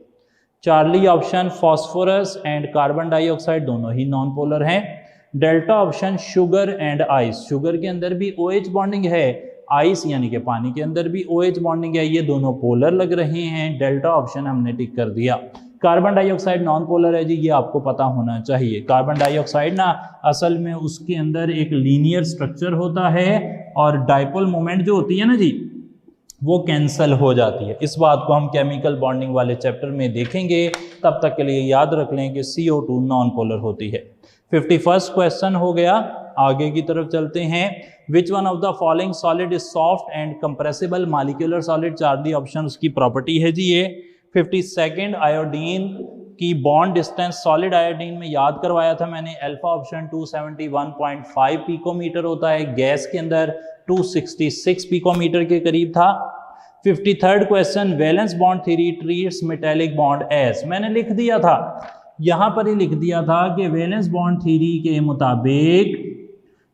Charlie option, phosphorus and carbon dioxide दोनों ही नॉन पोलर हैं। Delta option, sugar and ice. Sugar के अंदर भी OH बॉन्डिंग है, आइस यानी कि पानी के अंदर भी OH बॉन्डिंग है, ये दोनों पोलर लग रहे हैं। डेल्टा ऑप्शन हमने टिक कर दिया। कार्बन डाइऑक्साइड नॉन पोलर है जी, ये आपको पता होना चाहिए। कार्बन डाइऑक्साइड ना असल में उसके अंदर एक लीनियर स्ट्रक्चर होता है और डाइपोल मोमेंट जो होती है ना जी वो कैंसल हो जाती है। इस बात को हम केमिकल बॉन्डिंग वाले चैप्टर में देखेंगे, तब तक के लिए याद रख लें कि CO2 नॉन पोलर होती है। 51st क्वेश्चन हो गया, आगे की तरफ चलते हैं। Which one of the following solid is soft and compressible molecular solid? 4 option उसकी प्रॉपर्टी है जी ये। 52nd आयोडीन की बॉन्ड डिस्टेंस सॉलिड आयोडीन में याद करवाया था मैंने, अल्फा ऑप्शन 271.5 पिकोमीटर होता है, गैस के अंदर 266 पिकोमीटर के करीब था। 53rd question, valence bond theory treats metallic bond as? मैंने लिख दिया था, यहां पर ही लिख दिया था कि वैलेंस बॉन्ड थ्योरी के मुताबिक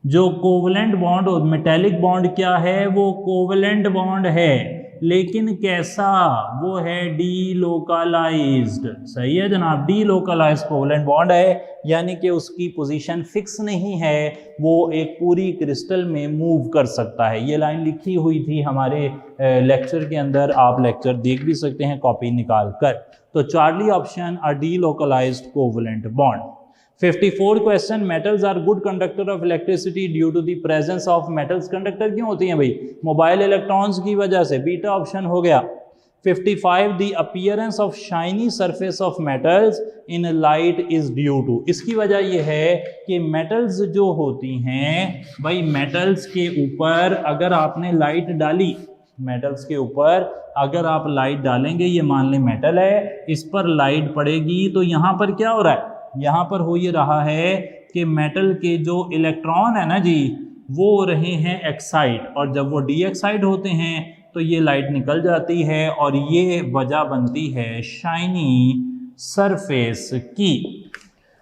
जो कोवलेंट बॉन्ड और मेटालिक बॉन्ड क्या है, वो कोवलेंट बॉन्ड है, लेकिन कैसा? वो है डीलोकलाइज्ड। सही है जनाब, डीलोकलाइज्ड कोवलेंट बॉन्ड है, यानी कि उसकी पोजीशन फिक्स नहीं है, वो एक पूरी क्रिस्टल में मूव कर सकता है। ये लाइन लिखी हुई थी हमारे लेक्चर के अंदर, आप लेक्चर देख भी सकते हैं कॉपी निकाल कर। तो Charlie option a delocalised covalent bond. 54 question, metals are good conductor of electricity due to the presence of metals. Conductor क्यों होती हैं भाई? मोबाइल इलेक्ट्रॉन्स की वजह से, बीटा ऑप्शन हो गया। 55 the appearance of shiny surface of metals in light is due to. इसकी वजह यह है कि मेटल्स जो होती हैं भाई, मेटल्स के ऊपर अगर आपने लाइट डाली, मेटल्स के ऊपर अगर आप लाइट डालेंगे, ये मान लें मेटल है, इस पर लाइट पड़ेगी, तो यहाँ पर क्या हो रहा है? यहाँ पर हो ये रहा है कि मेटल के जो इलेक्ट्रॉन है ना जी, वो हो रहे हैं एक्साइट, और जब वो डी एक्साइट होते हैं तो ये लाइट निकल जाती है, और ये वजह बनती है शाइनी सरफेस की।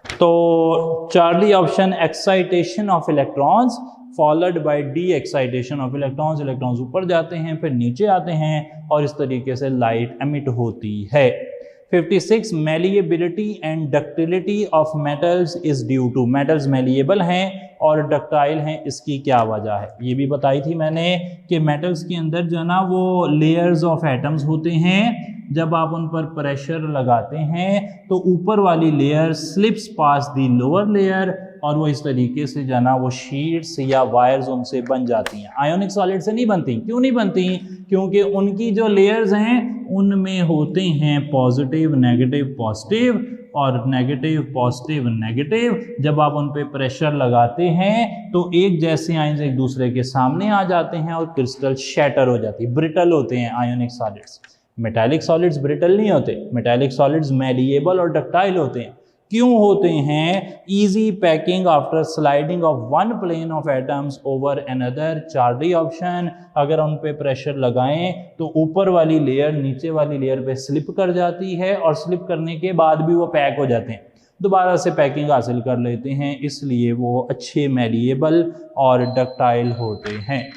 तो Charlie option excitation of electrons followed by D excitation of electrons. Electrons ऊपर जाते हैं फिर नीचे आते हैं और इस तरीके से लाइट एमिट होती है। 56 malleability and ductility of metals is due to. Metals malleable हैं और डक्टाइल हैं, इसकी क्या वजह है? ये भी बताई थी मैंने कि मेटल्स के अंदर जो है ना वो लेयर्स ऑफ एटम्स होते हैं, जब आप उन पर प्रेशर लगाते हैं तो ऊपर वाली layer slips pass the lower layer, और वो इस तरीके से जो है ना वो शीट्स या वायर्स उनसे बन जाती हैं। आयोनिक सॉलिड से नहीं बनती। क्यों नहीं बनती? क्योंकि उनकी जो लेयर्स हैं उनमें होते हैं पॉजिटिव नेगेटिव पॉजिटिव और नेगेटिव पॉजिटिव नेगेटिव। जब आप उन पे प्रेशर लगाते हैं तो एक जैसे आयंस एक दूसरे के सामने आ जाते हैं और क्रिस्टल शैटर हो जाती है, ब्रिटल होते हैं ionic solids. Metallic solids brittle नहीं होते, मेटालिक सॉलिड्स मैलिएबल और डक्टाइल होते हैं। क्यों होते हैं? Easy packing after sliding of one plane of atoms over another. Charlie option, अगर उन पे प्रेशर लगाएं तो ऊपर वाली लेयर नीचे वाली लेयर पे स्लिप कर जाती है, और स्लिप करने के बाद भी वो पैक हो जाते हैं, दोबारा से पैकिंग हासिल कर लेते हैं, इसलिए वो अच्छे मैलिएबल और डक्टाइल होते हैं।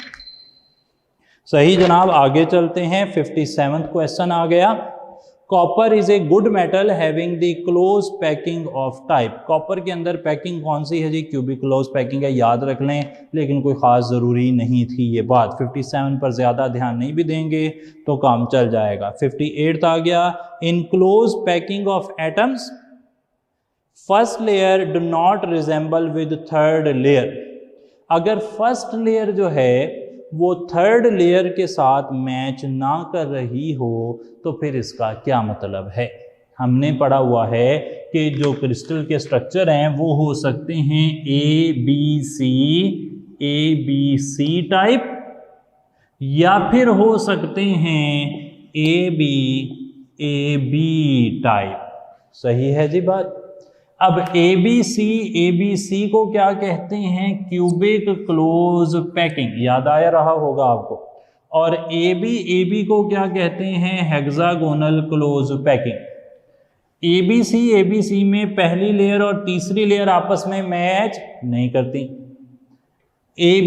सही जनाब, आगे चलते हैं। 57th क्वेश्चन आ गया। Copper is a good metal having the close packing of type. Copper के अंदर पैकिंग कौन सी है जी? क्यूबिक क्लोज पैकिंग है, याद रख लें, लेकिन कोई ख़ास ज़रूरी नहीं थी ये बात। 57 पर ज़्यादा ध्यान नहीं भी देंगे तो काम चल जाएगा। 58 आ गया। In close packing of atoms first layer do not resemble with third layer. अगर फर्स्ट लेयर जो है वो थर्ड लेयर के साथ मैच ना कर रही हो तो फिर इसका क्या मतलब है? हमने पढ़ा हुआ है कि जो क्रिस्टल के स्ट्रक्चर हैं वो हो सकते हैं ए बी सी टाइप, या फिर हो सकते हैं ए बी टाइप। सही है जी बात। अब ए बी सी को क्या कहते हैं? क्यूबिक क्लोज पैकिंग, याद आया रहा होगा आपको। और ए बी को क्या कहते हैं? Hexagonal close packing. A B C में पहली लेयर और तीसरी लेयर आपस में मैच नहीं करती। ए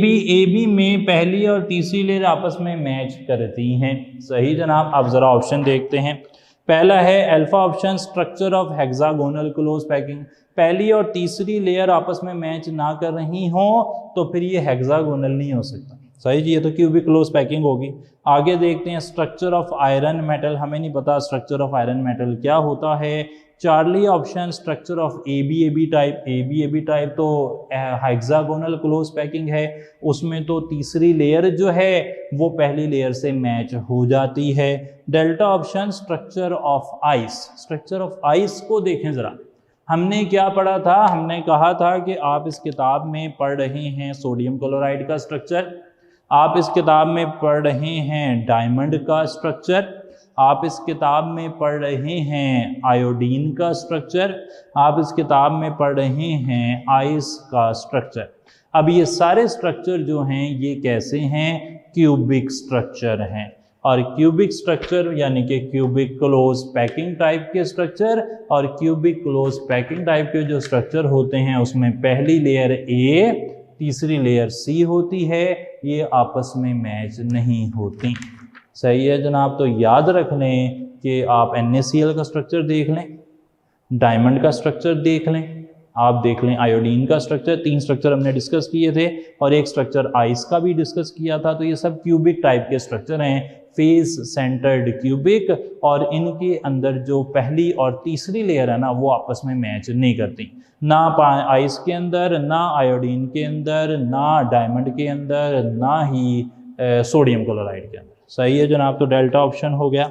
बी में पहली और तीसरी लेयर आपस में मैच करती हैं। सही जनाब। अब जरा ऑप्शन देखते हैं। पहला है alpha option, structure of hexagonal close packing. पहली और तीसरी लेयर आपस में मैच ना कर रही हो तो फिर ये हेक्सागोनल नहीं हो सकता। सही जी, ये तो क्यूबिक क्लोज पैकिंग होगी। आगे देखते हैं स्ट्रक्चर ऑफ आयरन मेटल। हमें नहीं पता स्ट्रक्चर ऑफ आयरन मेटल क्या होता है। Charlie option structure of AB type तो हेक्सागोनल क्लोज पैकिंग है, उसमें तो तीसरी लेयर जो है वो पहली लेयर से मैच हो जाती है। Delta option structure of ice. Structure of ice को देखें ज़रा, हमने क्या पढ़ा था, हमने कहा था कि आप इस किताब में पढ़ रहे हैं सोडियम क्लोराइड का स्ट्रक्चर, आप इस किताब में पढ़ रहे हैं डायमंड का स्ट्रक्चर, आप इस किताब में पढ़ रहे हैं आयोडीन का स्ट्रक्चर, आप इस किताब में पढ़ रहे हैं आइस का स्ट्रक्चर। अब ये सारे स्ट्रक्चर जो हैं ये कैसे हैं, क्यूबिक स्ट्रक्चर हैं। और क्यूबिक स्ट्रक्चर यानी कि क्यूबिक क्लोज पैकिंग टाइप के स्ट्रक्चर और क्यूबिक क्लोज पैकिंग टाइप के जो स्ट्रक्चर होते हैं उसमें पहली लेयर ए तीसरी लेयर सी होती है, ये आपस में मैच नहीं होती। सही है जनाब, तो याद रख लें कि आप NaCl का स्ट्रक्चर देख लें, डायमंड का स्ट्रक्चर देख लें, आप देख लें आयोडीन का स्ट्रक्चर, 3 स्ट्रक्चर हमने डिस्कस किए थे और एक स्ट्रक्चर आइस का भी डिस्कस किया था। तो ये सब क्यूबिक टाइप के स्ट्रक्चर हैं, फेस सेंटर्ड क्यूबिक, और इनके अंदर जो पहली और तीसरी लेयर है ना वो आपस में मैच नहीं करती, ना आइस के अंदर, ना आयोडीन के अंदर, ना डायमंड के अंदर, ना ही सोडियम क्लोराइड के अंदर। सही है जनाब, तो डेल्टा ऑप्शन हो गया।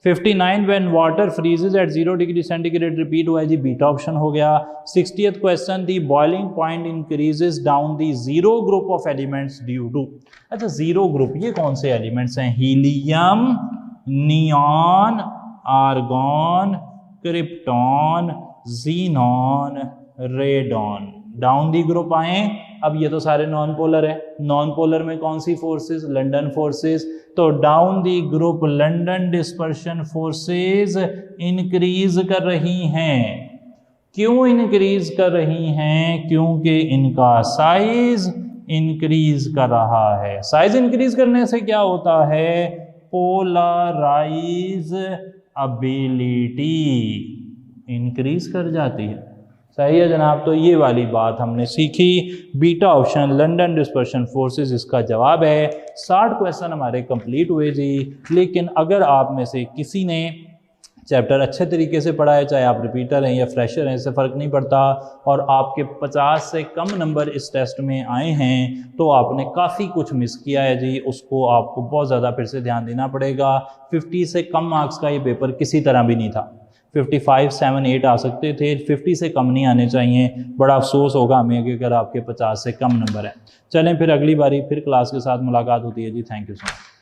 59 when water freezes at 0 degree centigrade repeat हुआ है जी, बीटा ऑप्शन हो गया। 60th question, the boiling point increases down the zero group of elements due to. अच्छा, जीरो ग्रुप ये कौन से एलिमेंट्स हैं, helium, neon, argon, krypton, xenon, radon. Down the group आए, अब ये तो सारे नॉन पोलर है, नॉन पोलर में कौन सी फोर्सेस, लंदन फोर्सेस, तो down the group London dispersion forces increase कर रही हैं। क्यों इंक्रीज कर रही हैं, क्योंकि इनका साइज इंक्रीज कर रहा है। साइज इंक्रीज करने से क्या होता है, पोलराइज एबिलिटी इंक्रीज कर जाती है। सही है जनाब, तो ये वाली बात हमने सीखी। Beta option London dispersion forces इसका जवाब है। 60 क्वेश्चन हमारे कंप्लीट हुए जी। लेकिन अगर आप में से किसी ने चैप्टर अच्छे तरीके से पढ़ा है, चाहे आप रिपीटर हैं या फ्रेशर हैं, इससे फ़र्क नहीं पड़ता, और आपके 50 से कम नंबर इस टेस्ट में आए हैं, तो आपने काफ़ी कुछ मिस किया है जी। उसको आपको बहुत ज़्यादा फिर से ध्यान देना पड़ेगा। 50 से कम मार्क्स का ये पेपर किसी तरह भी नहीं था। 55, 7, 8 आ सकते थे, 50 से कम नहीं आने चाहिए। बड़ा अफसोस होगा हमें कि अगर आपके 50 से कम नंबर है। चलें फिर अगली बारी फिर क्लास के साथ मुलाकात होती है जी। Thank you so much.